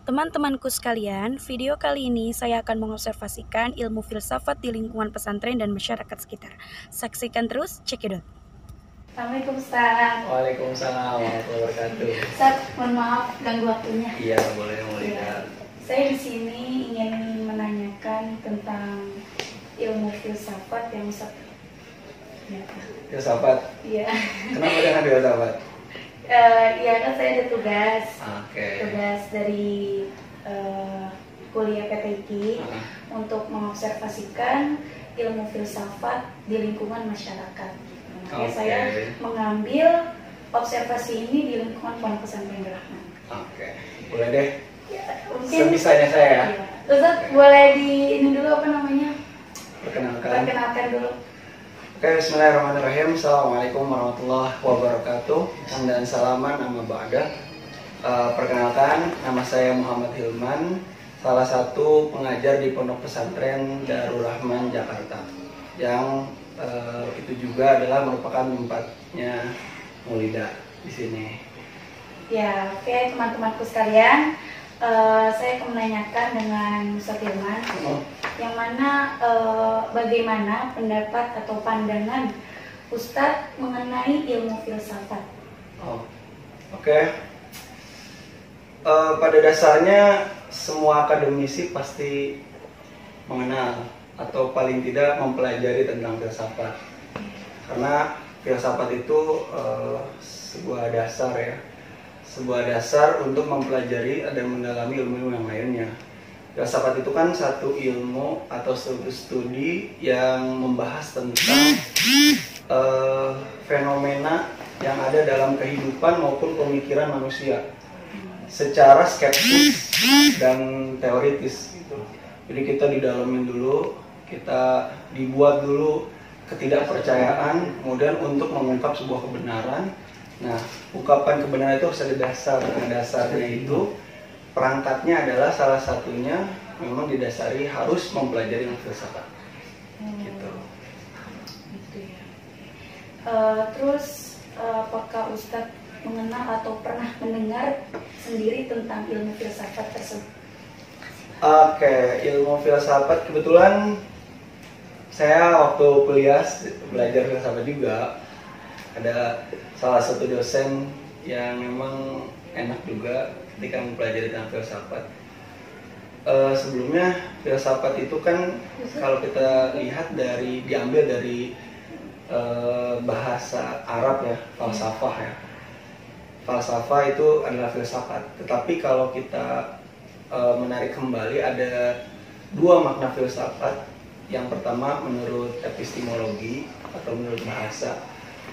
Teman-temanku sekalian, video kali ini saya akan mengobservasikan ilmu filsafat di lingkungan pesantren dan masyarakat sekitar. Saksikan terus, cekidot. Assalamualaikum Ustaz. Waalaikumsalam warahmatullahi wabarakatuh. Ustaz, mohon maaf ganggu waktunya. Iya, boleh Ya. Saya di sini ingin menanyakan tentang ilmu filsafat yang Ustaz. Ya. Filsafat. Iya. Kenapa dengan filsafat? Iya kan saya ada tugas. Oke. Tugas dari kuliah PTIQ untuk mengobservasikan ilmu filsafat di lingkungan masyarakat. Makanya saya mengambil observasi ini di lingkungan Pondok Pesantren Rahman. Oke, boleh deh. Ya, mungkin Sebisanya saya ya. Iya. Ustaz, boleh di ini dulu apa namanya? Perkenalkan. Dulu. Oke, bismillahirrahmanirrahim. Assalamualaikum warahmatullahi wabarakatuh. Dan salaman nama ba'da. Perkenalkan, nama saya Muhammad Hilman, salah satu pengajar di Pondok Pesantren Darul Rahman Jakarta. Yang itu juga adalah merupakan tempatnya Maulida di sini. Ya, oke teman-temanku sekalian, saya akan menanyakan dengan Ustaz Hilman, yang mana bagaimana pendapat atau pandangan Ustadz mengenai ilmu filsafat? Oke. Pada dasarnya semua akademisi pasti mengenal atau paling tidak mempelajari tentang filsafat, karena filsafat itu sebuah dasar ya, sebuah dasar untuk mempelajari dan mendalami ilmu yang lainnya. Filsafat itu kan satu ilmu atau studi yang membahas tentang fenomena yang ada dalam kehidupan maupun pemikiran manusia secara skeptis dan teoritis gitu. Jadi kita didalamin dulu, kita dibuat dulu ketidakpercayaan, kemudian untuk mengungkap sebuah kebenaran. Nah, ungkapan kebenaran itu harus ada dasar. Nah, dasarnya itu perangkatnya adalah salah satunya memang didasari harus mempelajari filsafat. Gitu. Gitu ya. Terus apakah Ustadz mengenal atau pernah mendengar sendiri tentang ilmu filsafat tersebut? Oke, ilmu filsafat kebetulan saya waktu kuliah belajar filsafat juga. Ada salah satu dosen yang memang enak juga ketika mempelajari tentang filsafat. Sebelumnya filsafat itu kan kalau kita lihat diambil dari bahasa Arab ya, falsafah ya. Falsafah itu adalah filsafat. Tetapi kalau kita menarik kembali, ada dua makna filsafat. Yang pertama menurut epistemologi atau menurut bahasa.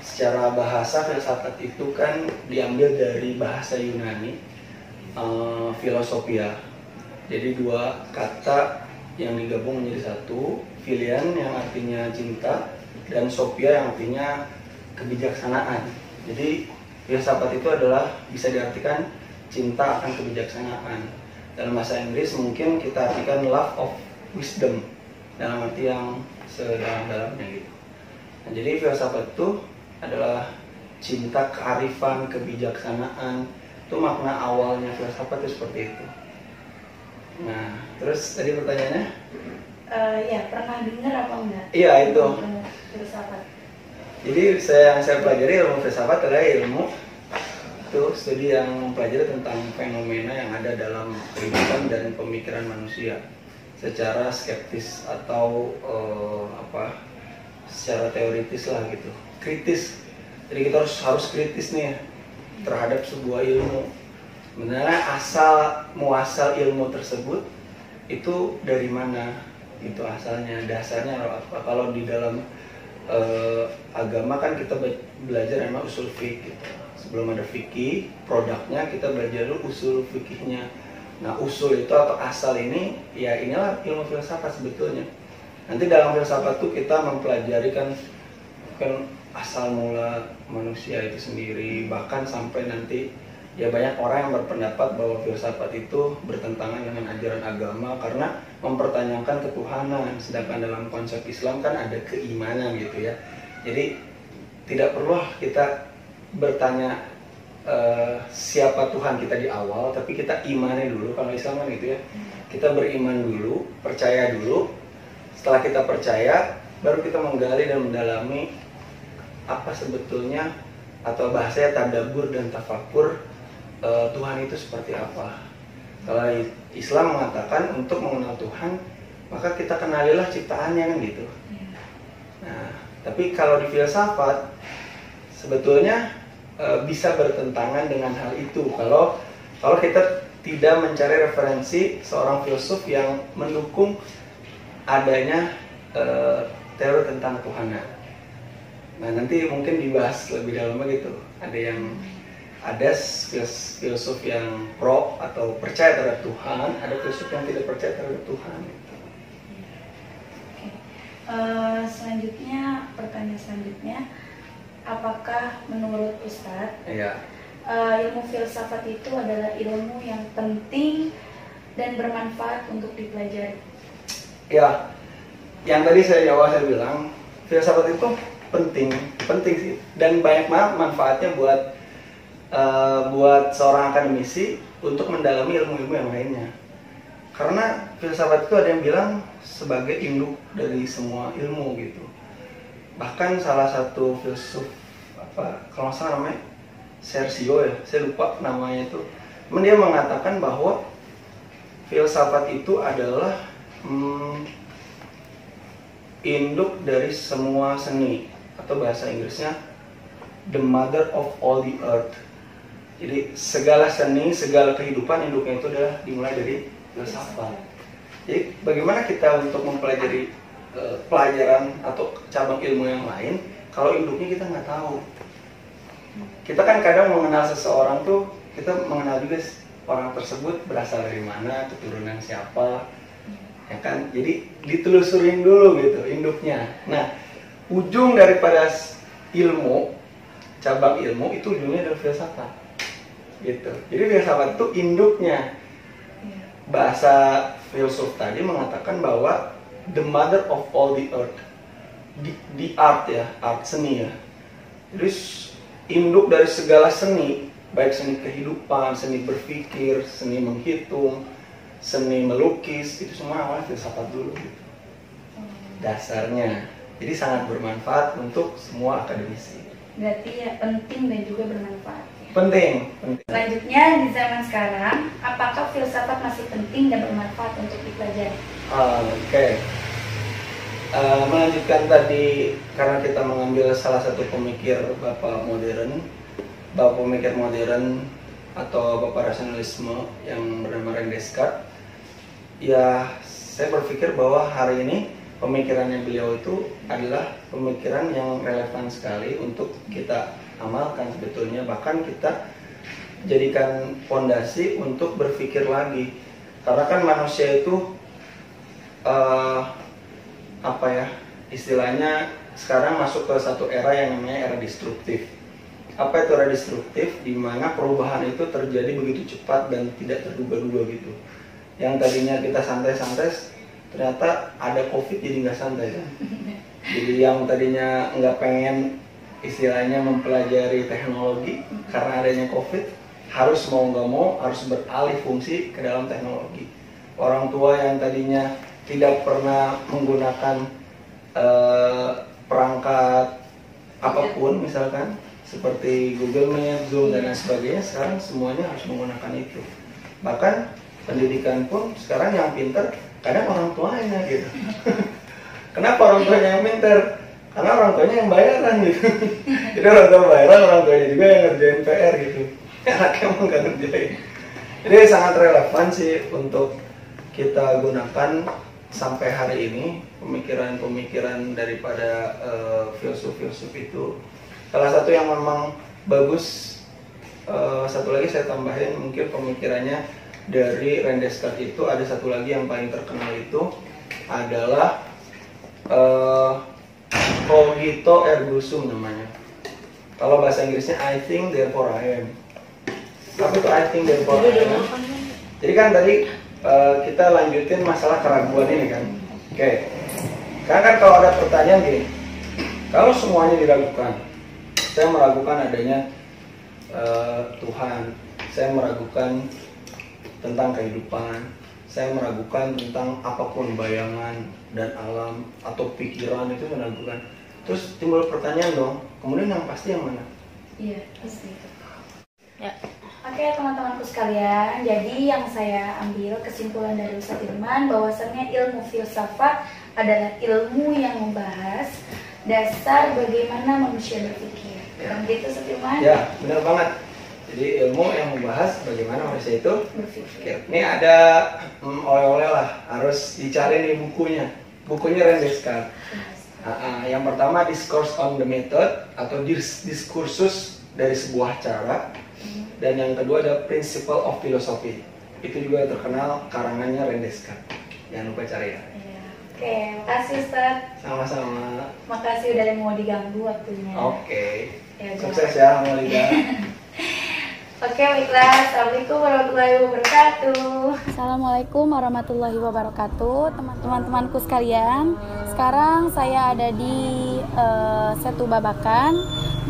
Secara bahasa filsafat itu kan diambil dari bahasa Yunani, filosofia. Jadi dua kata yang digabung menjadi satu, filian yang artinya cinta dan sophia yang artinya kebijaksanaan. Jadi filsafat itu adalah bisa diartikan cinta akan kebijaksanaan. Dalam bahasa Inggris mungkin kita artikan love of wisdom dalam arti yang sedalam-dalamnya gitu. Nah, jadi filsafat itu adalah cinta kearifan, kebijaksanaan. Itu makna awalnya filsafat itu seperti itu. Nah, terus tadi pertanyaannya? Ya, pernah dengar apa enggak? Iya, itu. Filsafat. Jadi yang saya pelajari ilmu filsafat adalah ilmu itu studi yang mempelajari tentang fenomena yang ada dalam kehidupan dan pemikiran manusia secara skeptis atau secara teoritis lah gitu, kritis. Jadi kita harus kritis nih terhadap sebuah ilmu. Sebenarnya asal muasal ilmu tersebut itu dari mana? Itu asalnya, dasarnya apa? Kalau di dalam agama kan kita belajar memang usul fikih gitu. Sebelum ada fikih, produknya kita belajar dulu usul fikihnya. Nah, usul itu atau asal ini, ya inilah ilmu filsafat sebetulnya. Nanti dalam filsafat itu kita mempelajari kan asal mula manusia itu sendiri, bahkan sampai nanti ya banyak orang yang berpendapat bahwa filsafat itu bertentangan dengan ajaran agama karena mempertanyakan ketuhanan, sedangkan dalam konsep Islam kan ada keimanan gitu ya. Jadi tidak perlu kita bertanya siapa Tuhan kita di awal, tapi kita imani dulu. Kalau Islam kan gitu ya, kita beriman dulu, percaya dulu. Setelah kita percaya, baru kita menggali dan mendalami apa sebetulnya, atau bahasanya tadabbur dan tafakur, Tuhan itu seperti apa. Kalau Islam mengatakan untuk mengenal Tuhan, maka kita kenalilah ciptaannya kan gitu. Nah, tapi kalau di filsafat sebetulnya bisa bertentangan dengan hal itu kalau kita tidak mencari referensi seorang filsuf yang mendukung adanya teori tentang Tuhanan. Nah, nanti mungkin dibahas lebih dalam gitu. Ada filsuf yang pro atau percaya terhadap Tuhan, ada filsuf yang tidak percaya terhadap Tuhan. Selanjutnya, pertanyaan selanjutnya, apakah menurut Ustadz ilmu filsafat itu adalah ilmu yang penting dan bermanfaat untuk dipelajari? Ya, yang tadi saya bilang filsafat itu penting sih, dan banyak banget manfaatnya buat seorang akademisi untuk mendalami ilmu-ilmu yang lainnya. Karena filsafat itu ada yang bilang sebagai induk dari semua ilmu gitu. Bahkan salah satu filsuf, kalau nggak salah namanya Sergio ya, saya lupa namanya itu. Dia mengatakan bahwa filsafat itu adalah induk dari semua seni, atau bahasa Inggrisnya the mother of all the earth. Jadi segala seni, segala kehidupan induknya itu adalah dimulai dari filsafat. Jadi bagaimana kita untuk mempelajari pelajaran atau cabang ilmu yang lain kalau induknya kita nggak tahu? Kita kan kadang mengenal seseorang tuh, kita mengenal juga orang tersebut berasal dari mana, keturunan siapa, ya kan? Jadi ditelusurin dulu gitu induknya. Nah, ujung daripada ilmu, cabang ilmu itu ujungnya adalah filsafat, gitu. Jadi filsafat itu induknya. Bahasa filsuf tadi mengatakan bahwa the mother of all the earth, the art ya, art seni ya. Jadi induk dari segala seni, baik seni kehidupan, seni berpikir, seni menghitung, seni melukis, itu semua awalnya filsafat dulu gitu. Dasarnya. Jadi sangat bermanfaat untuk semua akademisi. Berarti ya penting dan juga bermanfaat. Penting. Selanjutnya, di zaman sekarang, apakah filsafat masih penting dan bermanfaat untuk dipelajari? Oke. Melanjutkan tadi, karena kita mengambil salah satu pemikir Bapak pemikir modern atau Bapak rasionalisme yang bernama René Descartes. Ya, saya berpikir bahwa hari ini pemikirannya beliau itu adalah pemikiran yang relevan sekali untuk kita amalkan sebetulnya, bahkan kita jadikan fondasi untuk berpikir lagi. Karena kan manusia itu istilahnya sekarang masuk ke satu era yang namanya era destruktif. Apa itu era destruktif? Di mana perubahan itu terjadi begitu cepat dan tidak terduga-duga gitu. Yang tadinya kita santai-santai, ternyata ada COVID jadi nggak santai kan. Jadi yang tadinya nggak pengen istilahnya mempelajari teknologi karena adanya COVID, harus mau nggak mau harus beralih fungsi ke dalam teknologi. Orang tua yang tadinya tidak pernah menggunakan perangkat apapun misalkan seperti Google Meet, Zoom dan lain sebagainya, sekarang semuanya harus menggunakan itu. Bahkan pendidikan pun sekarang yang pintar kadang orang tuanya gitu. Kenapa orang tuanya yang pintar? Karena orang tuanya yang bayaran gitu. Jadi orang tua bayaran, orang tuanya juga yang ngerjain PR gitu. Anaknya emang gak ngerjain. Jadi sangat relevan sih untuk kita gunakan sampai hari ini pemikiran-pemikiran daripada filsuf-filsuf itu. Salah satu yang memang bagus, satu lagi saya tambahin mungkin pemikirannya dari René Descartes itu, ada satu lagi yang paling terkenal itu adalah cogito ergo sum namanya. Kalau bahasa Inggrisnya I think therefore I am. Apa itu I think therefore I am? Jadi kan tadi kita lanjutin masalah keraguan ini kan. Oke. Karena kan kalau ada pertanyaan gini, kalau semuanya diragukan, saya meragukan adanya Tuhan, saya meragukan tentang kehidupan, saya meragukan tentang apapun bayangan dan alam atau pikiran itu meragukan. Terus timbul pertanyaan dong, kemudian yang pasti yang mana? Iya, pasti itu. Ya. Oke teman-temanku sekalian, jadi yang saya ambil kesimpulan dari Ustadz Irman bahwasannya ilmu filsafat adalah ilmu yang membahas dasar bagaimana manusia berpikir. Kan gitu Ustadz Irman? Ya, benar banget. Jadi ilmu yang membahas bagaimana manusia itu berpikir. Ini ada oleh-oleh lah, harus dicari nih bukunya. Bukunya René Descartes. Yang pertama Discourse on the Method atau diskursus dari sebuah cara. Dan yang kedua ada Principle of Philosophy. Itu juga terkenal karangannya René Descartes. Jangan lupa cari ya. Oke, makasih Ustadz. Sama-sama. Makasih udah mau diganggu waktunya. Oke. Ya, sukses ya Amalia. Oke, baiklah. Assalamualaikum warahmatullahi wabarakatuh. Assalamualaikum warahmatullahi wabarakatuh, teman-temanku sekalian. Sekarang saya ada di Setu Babakan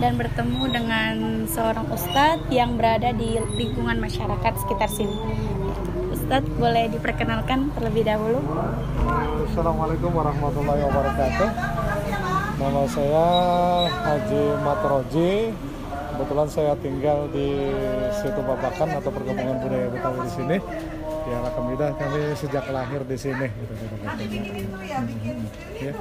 dan bertemu dengan seorang ustadz yang berada di lingkungan masyarakat sekitar sini. Ustadz, boleh diperkenalkan terlebih dahulu? Assalamualaikum warahmatullahi wabarakatuh. Nama saya Haji Matroji. Kebetulan saya tinggal di Setu Babakan atau Perkembangan Budaya Betawi di sini. Ya, alhamdulillah kami sejak lahir di sini. Ya.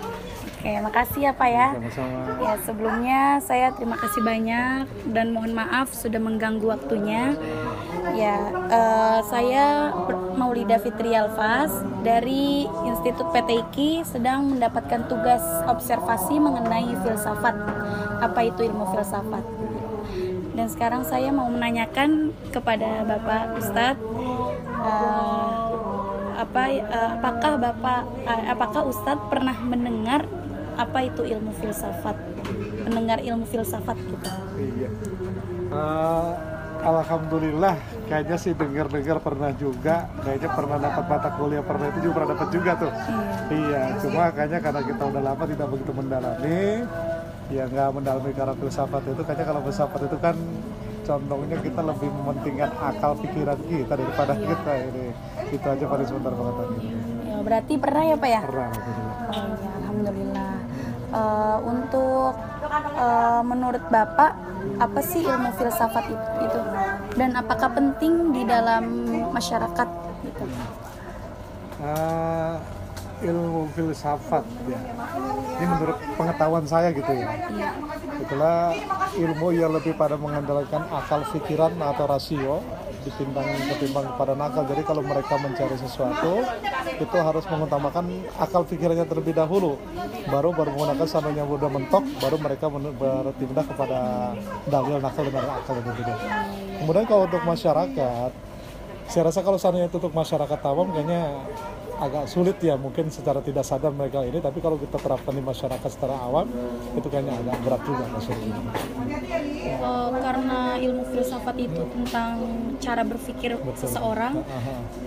Oke, makasih ya Pak ya. Sama-sama. Ya, sebelumnya saya terima kasih banyak dan mohon maaf sudah mengganggu waktunya. Ya, saya Maulida Fitri Alfas dari Institut PTIQ sedang mendapatkan tugas observasi mengenai filsafat. Apa itu ilmu filsafat? Dan sekarang saya mau menanyakan kepada Bapak Ustadz, apakah Ustadz pernah mendengar apa itu ilmu filsafat? Mendengar ilmu filsafat gitu? Iya. Alhamdulillah, kayaknya sih dengar pernah juga, kayaknya pernah dapat mata kuliah pernah itu juga pernah dapat juga tuh. Iya, cuma kayaknya karena kita udah lama tidak begitu mendalami. Ya nggak mendalami karena filsafat itu, kayaknya kalau filsafat itu kan condongnya kita lebih mementingkan akal pikiran kita daripada kita ini. Itu aja paling sebentar banget. Ya, berarti pernah ya Pak ya? Pernah, alhamdulillah. Oh, ya, alhamdulillah. Untuk menurut Bapak apa sih ilmu filsafat itu? Dan apakah penting di dalam masyarakat gitu? Ilmu filsafat ya. Ini menurut pengetahuan saya gitu ya. Itulah ilmu yang lebih pada mengandalkan akal pikiran atau rasio ketimbang pada nakal. Jadi kalau mereka mencari sesuatu itu harus mengutamakan akal pikirannya terlebih dahulu. Baru menggunakan sampai yang udah mentok, baru mereka bertindak kepada dalil nakal dan akal itu. Kemudian kalau untuk masyarakat, saya rasa kalau seandainya itu untuk masyarakat awam kayaknya agak sulit ya, mungkin secara tidak sadar mereka ini, tapi kalau kita terapkan di masyarakat secara awam itu kayaknya agak berat juga maksudnya. Karena ilmu filsafat itu tentang cara berpikir seseorang,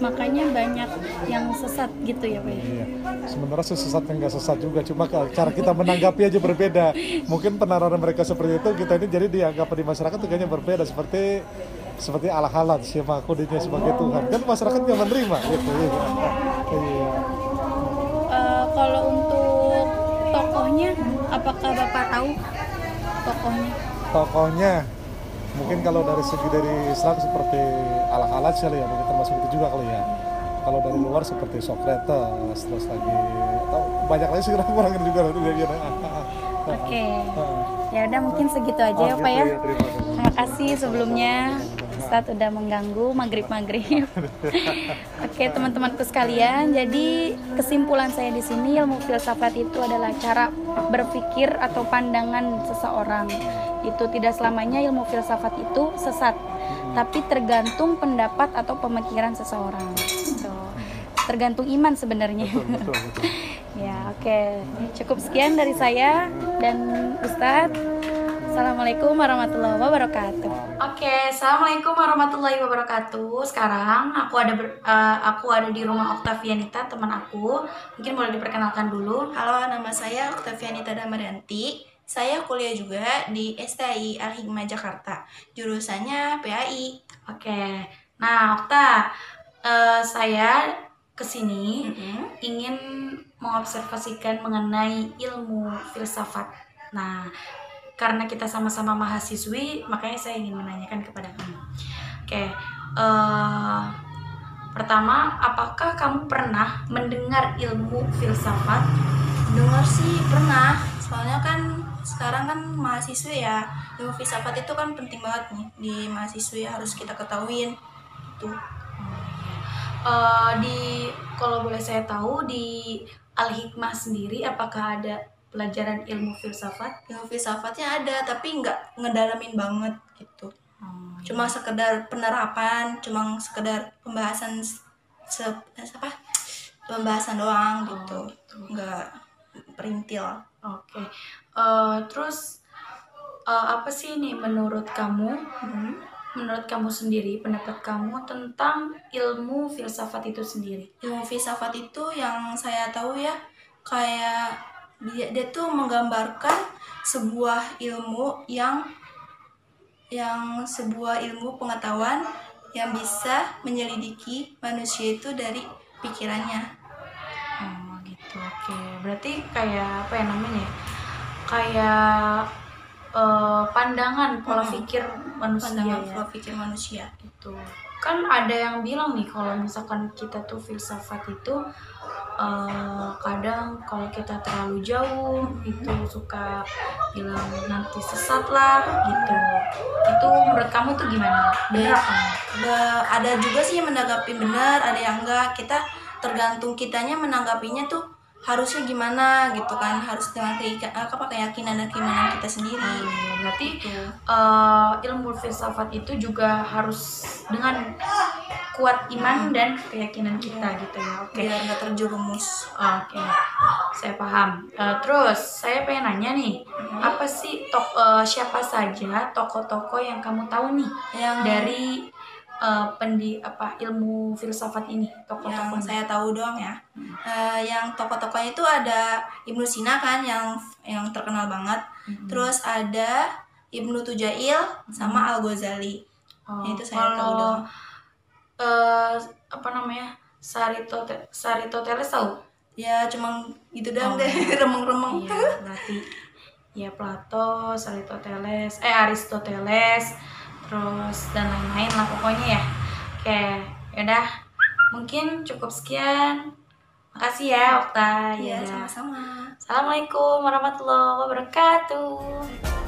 makanya banyak yang sesat gitu ya Pak. Iya. Sebenarnya sesat yang nggak sesat juga, cuma cara kita menanggapi aja berbeda. Mungkin penararan mereka seperti itu, kita ini jadi dianggap di masyarakat itu kayaknya berbeda, seperti ala-halan siapa aku dirinya sebagai Tuhan, kan masyarakat nggak menerima gitu. Iya. Kalau untuk tokohnya, apakah Bapak tahu Tokohnya mungkin kalau dari segi dari Islam seperti ala-halan sih ya, mungkin termasuk itu juga kali ya. Kalau dari luar seperti Socrates, terus lagi banyak lagi sih orang juga gitu. Oke. Ya udah mungkin segitu aja ya Pak ya. Terima kasih sebelumnya. Ustadz udah mengganggu maghrib. Oke teman-temanku sekalian, jadi kesimpulan saya di sini ilmu filsafat itu adalah cara berpikir atau pandangan seseorang. Itu tidak selamanya ilmu filsafat itu sesat, tapi tergantung pendapat atau pemikiran seseorang. Gitu. Tergantung iman sebenarnya. Betul. Ya oke, cukup sekian dari saya dan Ustadz. Assalamualaikum warahmatullahi wabarakatuh. Oke, assalamualaikum warahmatullahi wabarakatuh. Sekarang aku ada di rumah Oktavianita, teman aku. Mungkin boleh diperkenalkan dulu. Halo, nama saya Oktavianita Damaranti. Saya kuliah juga di STI Al-Hikmah Jakarta, jurusannya PAI. Oke. Nah, Okta, saya kesini ingin mengobservasikan mengenai ilmu filsafat. Nah, karena kita sama-sama mahasiswi, makanya saya ingin menanyakan kepada kamu. Oke. Pertama, apakah kamu pernah mendengar ilmu filsafat? Dengar sih pernah, soalnya kan sekarang kan mahasiswa ya, ilmu filsafat itu kan penting banget nih di mahasiswa, harus kita ketahuin tuh. Kalau boleh saya tahu, di Al-Hikmah sendiri apakah ada pelajaran ilmu filsafat? Ilmu filsafatnya ada, tapi nggak ngedalamin banget gitu. Cuma sekedar penerapan, cuma sekedar pembahasan pembahasan doang gitu, nggak perintil. Oke. Terus apa sih nih menurut kamu? Menurut kamu sendiri, pendapat kamu tentang ilmu filsafat itu sendiri? Ilmu filsafat itu yang saya tahu ya, kayak dia tuh menggambarkan sebuah ilmu yang sebuah ilmu pengetahuan yang bisa menyelidiki manusia itu dari pikirannya. Oh gitu, oke. Berarti kayak apa ya namanya? Kayak pandangan pola pikir manusia. Pandangan pola pikir manusia. Gitu. Kan ada yang bilang nih, kalau misalkan kita tuh filsafat itu kadang kalau kita terlalu jauh itu suka bilang nanti sesat lah gitu. Itu menurut kamu tuh gimana? Benar apa? Ada juga sih yang menanggapi benar, ada yang enggak. Kita tergantung kitanya menanggapinya tuh harusnya gimana gitu kan, harus dengan keyakinan dan keimanan kita sendiri. Berarti ilmu filsafat itu juga harus dengan kuat iman dan keyakinan kita gitu ya. Oke. Biar nggak terjerumus. Oke, saya paham. Terus saya pengen nanya nih, apa sih siapa saja tokoh-tokoh yang kamu tahu nih Yang dari ilmu filsafat ini, tokoh-tokoh yang saya tahu doang ya. Yang tokoh-tokohnya itu ada Ibnu Sina kan, yang terkenal banget. Terus ada Ibnu Tujail sama Al-Ghazali. Itu saya tahu doang. Aristoteles tahu? Ya cuma gitu doang deh, remeng-remeng. Iya, berarti ya Plato, Aristoteles, terus dan lain-lain lah pokoknya ya. Oke, yaudah, mungkin cukup sekian. Makasih ya Okta. Iya, sama-sama. Assalamualaikum warahmatullahi wabarakatuh.